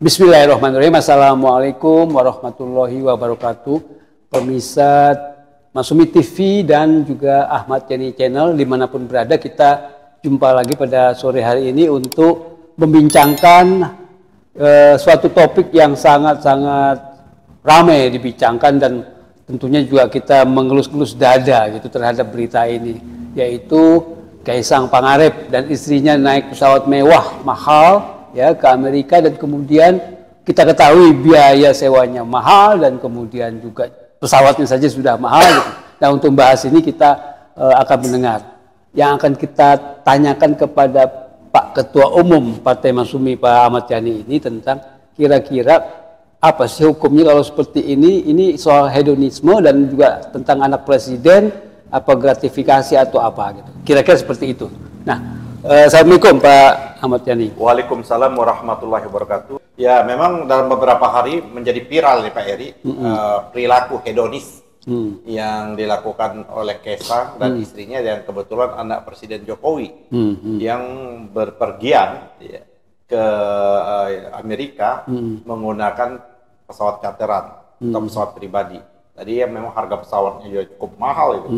Bismillahirrahmanirrahim. Assalamualaikum warahmatullahi wabarakatuh. Pemirsa Masumi TV dan juga Ahmad Yani Channel dimanapun berada, kita jumpa lagi pada sore hari ini untuk membincangkan suatu topik yang sangat-sangat ramai dibincangkan, dan tentunya juga kita mengelus-elus dada gitu terhadap berita ini, yaitu Kaisang Pangarep dan istrinya naik pesawat mewah mahal ya ke Amerika, dan kemudian kita ketahui biaya sewanya mahal dan kemudian juga pesawatnya saja sudah mahal gitu. Nah, untuk membahas ini kita akan mendengar yang akan kita tanyakan kepada Pak Ketua Umum Partai Masumi, Pak Ahmad Yani ini, tentang kira-kira apa sih hukumnya kalau seperti ini soal hedonisme dan juga tentang anak presiden, apa gratifikasi atau apa gitu. Kira-kira seperti itu. Nah, Assalamualaikum Pak Ahmad Yani. Waalaikumsalam warahmatullahi wabarakatuh. Ya, memang dalam beberapa hari menjadi viral nih Pak Eri, perilaku hedonis yang dilakukan oleh Kaisang dan istrinya, yang kebetulan anak Presiden Jokowi yang berpergian ya, ke Amerika menggunakan pesawat charteran atau pesawat pribadi. Tadi ya memang harga pesawatnya juga cukup mahal itu.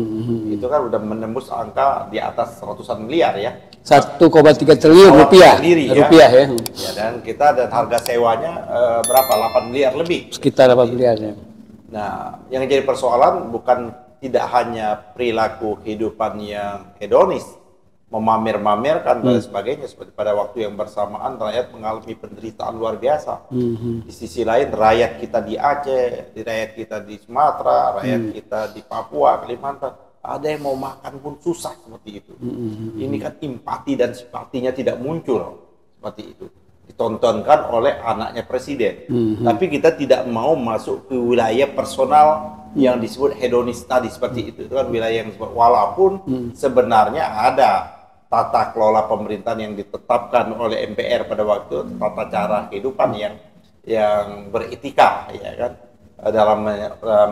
Itu kan udah menembus angka di atas ratusan miliar ya. 1,3 triliun rupiah. Rupiah ya. Ya, dan kita harga sewanya berapa? 8 miliar lebih. Sekitar 8 miliar ya. Nah, yang jadi persoalan bukan tidak hanya perilaku kehidupan yang hedonis, memamer-mamerkan dan sebagainya, seperti pada waktu yang bersamaan rakyat mengalami penderitaan luar biasa. Di sisi lain rakyat kita di Aceh, rakyat kita di Sumatera, rakyat kita di Papua, Kalimantan, ada yang mau makan pun susah seperti itu. Ini kan empati dan simpatinya tidak muncul seperti itu. Ditontonkan oleh anaknya presiden. Tapi kita tidak mau masuk ke wilayah personal yang disebut hedonis tadi seperti itu. Itu kan wilayah yang walaupun sebenarnya ada tata kelola pemerintahan yang ditetapkan oleh MPR pada waktu, tata cara kehidupan yang beretika, ya kan, dalam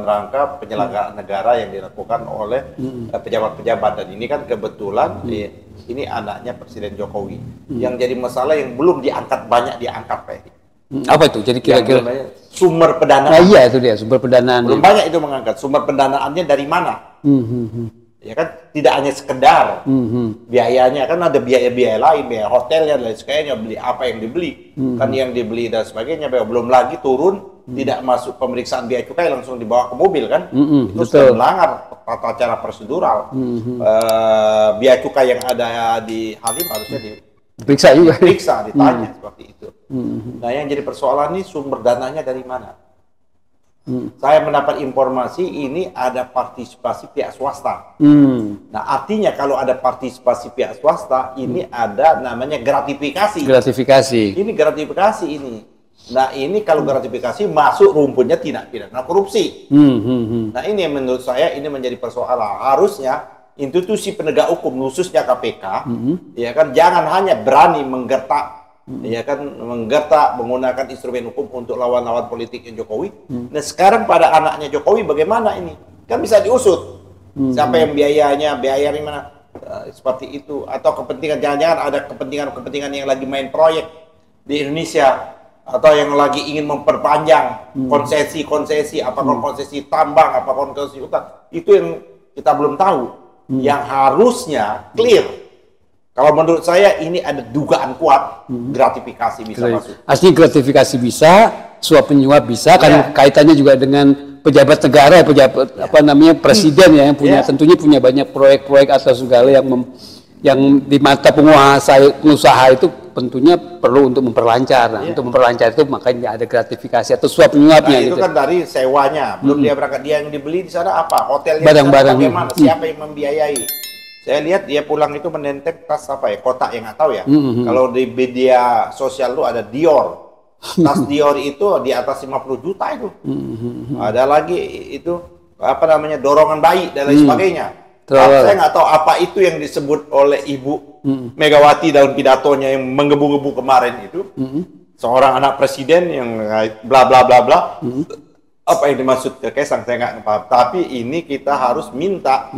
rangka penyelenggaraan negara yang dilakukan oleh pejabat-pejabat. Dan ini kan kebetulan ini anaknya Presiden Jokowi. Yang jadi masalah yang belum banyak diangkat Pak. Apa itu? Jadi kira-kira sumber pendanaan. Nah, iya itu dia, sumber pendanaan. Belum banyak itu mengangkat. Sumber pendanaannya dari mana? Ya kan, tidak hanya sekedar biayanya, kan ada biaya-biaya lain, biaya hotelnya dan lain sebagainya, beli apa yang dibeli, kan yang dibeli dan sebagainya, belum lagi turun, tidak masuk pemeriksaan biaya cukai langsung dibawa ke mobil kan, itu sudah melanggar tata cara prosedural. Biaya cukai yang ada di Halim harusnya diperiksa, ditanya seperti itu. Nah, yang jadi persoalan ini sumber dananya dari mana? Saya mendapat informasi ini ada partisipasi pihak swasta. Nah, artinya kalau ada partisipasi pihak swasta, ini ada namanya gratifikasi. Ini gratifikasi ini. Nah, ini kalau gratifikasi masuk rumputnya tindak pidana korupsi. Nah, ini yang menurut saya ini menjadi persoalan. Harusnya institusi penegak hukum, khususnya KPK, ya kan, jangan hanya berani menggertak, ya kan, menggunakan instrumen hukum untuk lawan-lawan politiknya Jokowi. Nah, sekarang pada anaknya Jokowi bagaimana ini? Kan bisa diusut. Siapa yang biaya dari mana? Seperti itu. Atau kepentingan, jangan-jangan ada kepentingan yang lagi main proyek di Indonesia, atau yang lagi ingin memperpanjang konsesi, apakah konsesi tambang, apakah konsesi hutan. Itu yang kita belum tahu. Yang harusnya clear. Kalau menurut saya ini ada dugaan kuat, gratifikasi bisa masuk. Asli gratifikasi bisa, suap menyuap bisa, kan kaitannya juga dengan pejabat negara, apa namanya, presiden ya, yang punya tentunya punya banyak proyek-proyek atau segala yang di mata pengusaha itu tentunya perlu untuk memperlancar. Nah, untuk memperlancar itu makanya ada gratifikasi atau suap menyuapnya. Nah, itu gitu. kan dari sewanya, belum dia berangkat, dia yang dibeli di sana apa, hotelnya barang-barang bagaimana, siapa yang membiayai. Saya lihat dia pulang itu menenteng tas apa ya, kotak yang nggak tahu ya. Kalau di media sosial tuh ada Dior. Tas Dior itu di atas 50 juta itu. Ada lagi itu apa namanya, dorongan bayi dan lain sebagainya. Saya nggak tahu apa itu yang disebut oleh Ibu Megawati dalam pidatonya yang menggebu-gebu kemarin itu. Seorang anak presiden yang bla bla bla bla. Apa yang dimaksud ke Kaisang saya nggak paham. Tapi ini kita harus minta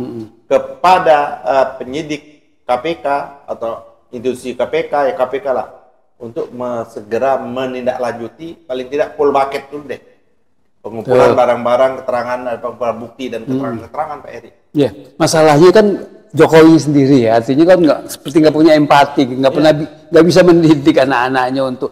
kepada penyidik KPK atau institusi KPK, ya KPK lah, untuk segera menindaklanjuti paling tidak full bucket dulu deh. Pengumpulan barang-barang, keterangan, pengumpulan bukti dan keterangan-keterangan Pak Eri. Ya, masalahnya kan Jokowi sendiri ya, artinya kan nggak punya empati, nggak bisa mendidik anak-anaknya untuk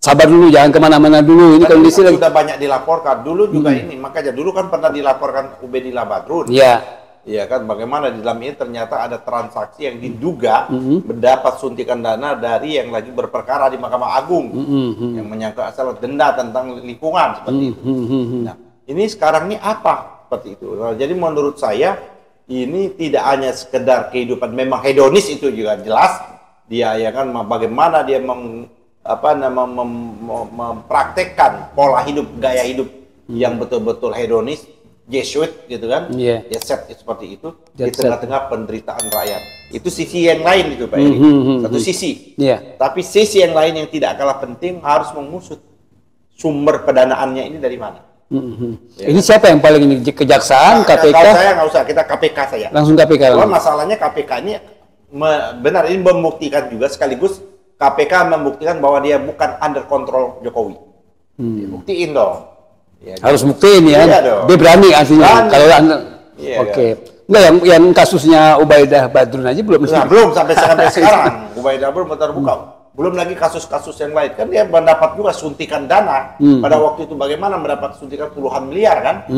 sabar dulu, jangan kemana-mana dulu. Ini kondisi lagi sudah banyak dilaporkan dulu juga ini, makanya dulu kan pernah dilaporkan Ubedillah Badrun. Iya. Iya kan, bagaimana di dalam ini ternyata ada transaksi yang diduga mendapat suntikan dana dari yang lagi berperkara di Mahkamah Agung yang menyangkut asal denda tentang lingkungan seperti itu. Nah, ini sekarang ini apa seperti itu? Nah, jadi menurut saya ini tidak hanya sekedar kehidupan memang hedonis, itu juga jelas dia ya kan, bagaimana dia mempraktekkan pola hidup, gaya hidup yang betul-betul hedonis, Jesuit gitu kan, dia set seperti itu di tengah-tengah penderitaan rakyat. Itu sisi yang lain itu Pak Eri, satu sisi. Tapi sisi yang lain yang tidak kalah penting harus mengusut sumber pendanaannya ini dari mana. Ini siapa yang paling ini, kejaksaan, KPK? Kalau saya nggak usah, kita KPK saja. Langsung KPK. Kalau masalahnya KPK ini benar ini membuktikan juga, sekaligus KPK membuktikan bahwa dia bukan under control Jokowi. Buktiin dong. Ya, harus buktiin ya, dia berani artinya. Kalau oke. Enggak, yang kasusnya Ubaidah Badrun aja belum. Nah, belum sampai sekarang. Ubaidah Badrun terbuka. Belum lagi kasus-kasus yang lain. Kan dia mendapat juga suntikan dana. Pada waktu itu bagaimana mendapat suntikan puluhan miliar kan?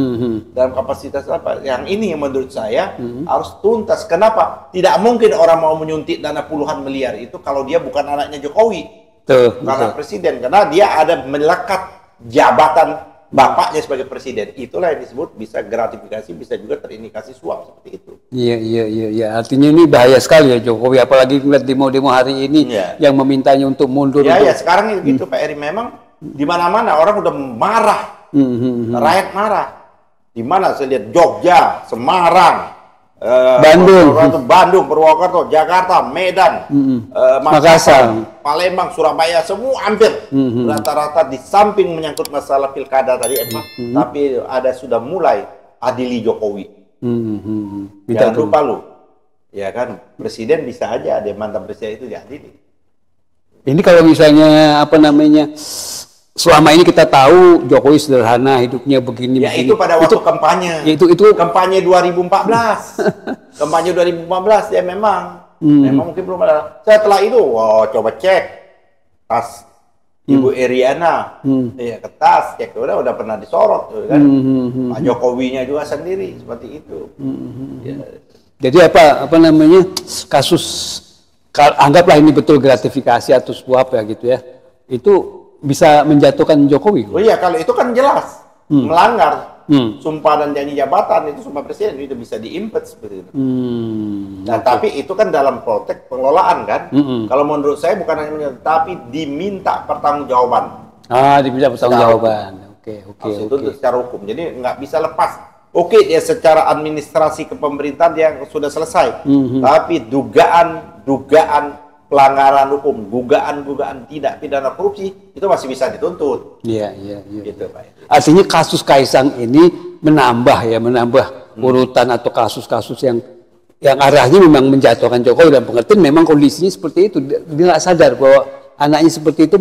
Dalam kapasitas apa? Yang ini yang menurut saya harus tuntas. Kenapa? Tidak mungkin orang mau menyuntik dana puluhan miliar itu kalau dia bukan anaknya Jokowi. Karena presiden. Karena dia ada melekat jabatan bapaknya sebagai presiden. Itulah yang disebut bisa gratifikasi, bisa juga terindikasi suap seperti itu. Iya. Artinya ini bahaya sekali ya Jokowi, apalagi ngeliat demo-demo hari ini yang memintanya untuk mundur. Ya, sekarang gitu Pak Eri, memang di mana-mana orang udah marah, rakyat marah. Di mana saya lihat Jogja, Semarang, Bandung, Purwokerto, Jakarta, Medan, Makassar, Palembang, Surabaya, semua hampir rata-rata di samping menyangkut masalah pilkada tadi, tapi ada sudah mulai adili Jokowi. Jangan lupa lu, ya kan, presiden bisa aja ada mantan presiden itu diadili. Ini kalau misalnya apa namanya, selama ini kita tahu Jokowi sederhana, hidupnya begini. Ya itu pada waktu kampanye. Itu kampanye 2014. Kampanye 2014 ya memang mungkin belum ada. Setelah itu, coba cek tas Ibu Iriana, ya ke tas, cek udah pernah disorot, kan? Pak Jokowinya juga sendiri seperti itu. Jadi apa namanya, kasus anggaplah ini betul gratifikasi atau suap ya gitu ya, itu bisa menjatuhkan Jokowi. Oh iya, kalau itu kan jelas melanggar sumpah dan janji jabatan, itu sumpah presiden, itu bisa diimpeach seperti itu. Nah, tapi itu kan dalam konteks pengelolaan kan. Kalau menurut saya bukan hanya tapi diminta pertanggungjawaban. Diminta pertanggungjawaban. Oke. Itu secara hukum. Jadi nggak bisa lepas. Oke, ya secara administrasi kepemerintahan yang sudah selesai. Tapi dugaan pelanggaran hukum, dugaan tidak pidana korupsi itu masih bisa dituntut. Iya. Gitu, Pak. Artinya kasus Kaisang ini menambah urutan atau kasus-kasus yang arahnya memang menjatuhkan Jokowi, dan pengertian memang kondisinya seperti itu. Dia nggak sadar bahwa anaknya seperti itu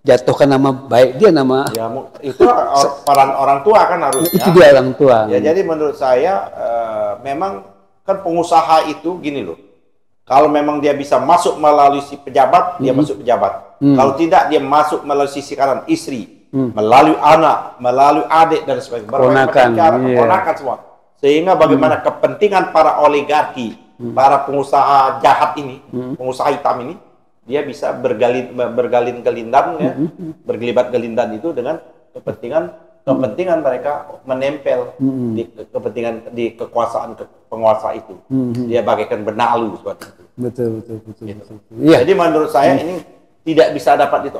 jatuhkan nama baik dia, nama. Ya, itu peran orang tua kan harusnya. Itu dia orang tua. Ya, jadi menurut saya memang kan pengusaha itu gini loh. Kalau memang dia bisa masuk melalui si pejabat, dia masuk pejabat. Kalau tidak, dia masuk melalui sisi kanan, istri, melalui anak, melalui adik, dan sebagainya. Ponakan semua. Sehingga bagaimana kepentingan para oligarki, para pengusaha jahat ini, pengusaha hitam ini, dia bisa bergelibat gelindan itu dengan kepentingan mereka menempel di kepentingan di kekuasaan penguasa itu. Dia bagaikan benalu seperti itu. Betul. Gitu. Jadi menurut saya ini tidak bisa dapat itu.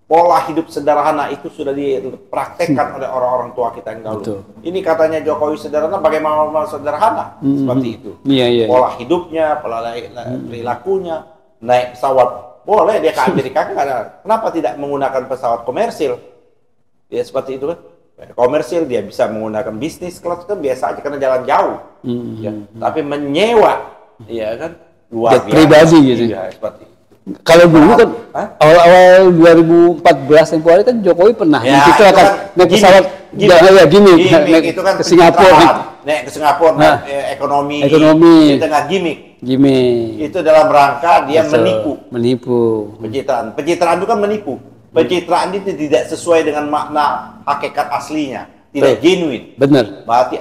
Pola hidup sederhana itu sudah dipraktekkan oleh orang-orang tua kita yang dahulu. Ini katanya Jokowi sederhana, bagaimana sederhana seperti itu. Pola hidupnya, pola perilakunya, naik pesawat boleh dia ke Amerika, kenapa tidak menggunakan pesawat komersil? Ya seperti itu kan, komersil dia bisa menggunakan bisnis kelas kan biasa aja karena jalan jauh. Tapi menyewa, ya kan luar biasa. Pribadi gitu. Ya, seperti itu. Kalau dulu kan awal-awal 2014 tempoh hari kan Jokowi pernah Ya, kita itu akan kan naik pesawat naik itu kan ke Singapura. naik ke Singapura, Nah, ekonomi di ekonomi. tengah gimmick. Gimik. Itu dalam rangka dia Betul. Menipu. pencitraan. Pencitraan itu kan menipu. Pencitraan itu tidak sesuai dengan makna hakikat aslinya, tidak genuine. Benar. Berarti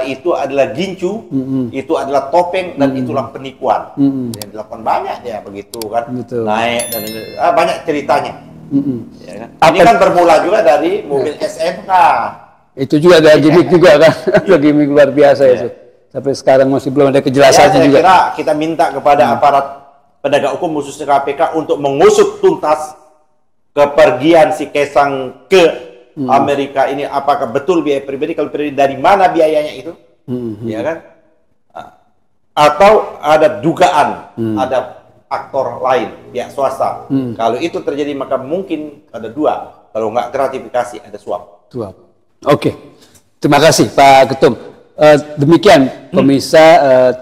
itu adalah gincu, itu adalah topeng, dan itulah penipuan. Yang dilakukan banyak ya begitu kan. Betul. Naik dan banyak ceritanya. Ya, kan? Ini Apa- kan bermula juga dari mobil SMK. Itu juga ada gimmick juga kan. Ada gimmick luar biasa itu. Sampai sekarang masih belum ada Ya, kejelasannya saya juga. kira kita minta kepada aparat penegak hukum khususnya KPK untuk mengusut tuntas kepergian si Kaisang ke Amerika ini, apakah betul biaya pribadi, kalau pribadi dari mana biayanya itu, ya kan? Atau ada dugaan ada aktor lain pihak swasta. Kalau itu terjadi maka mungkin ada dua, kalau nggak gratifikasi ada suap. Oke, terima kasih Pak Ketum. Demikian pemirsa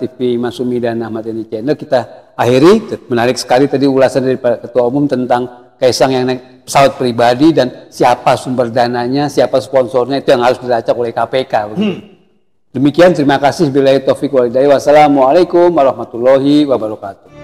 TV Masumi dan Ahmad Yani Channel, kita akhiri. Menarik sekali tadi ulasan dari Pak Ketua Umum tentang Kaisang yang naik pesawat pribadi dan siapa sumber dananya, siapa sponsornya, itu yang harus dilacak oleh KPK. Demikian, terima kasih. Billahi taufiq wal hidayah. Wassalamualaikum warahmatullahi wabarakatuh.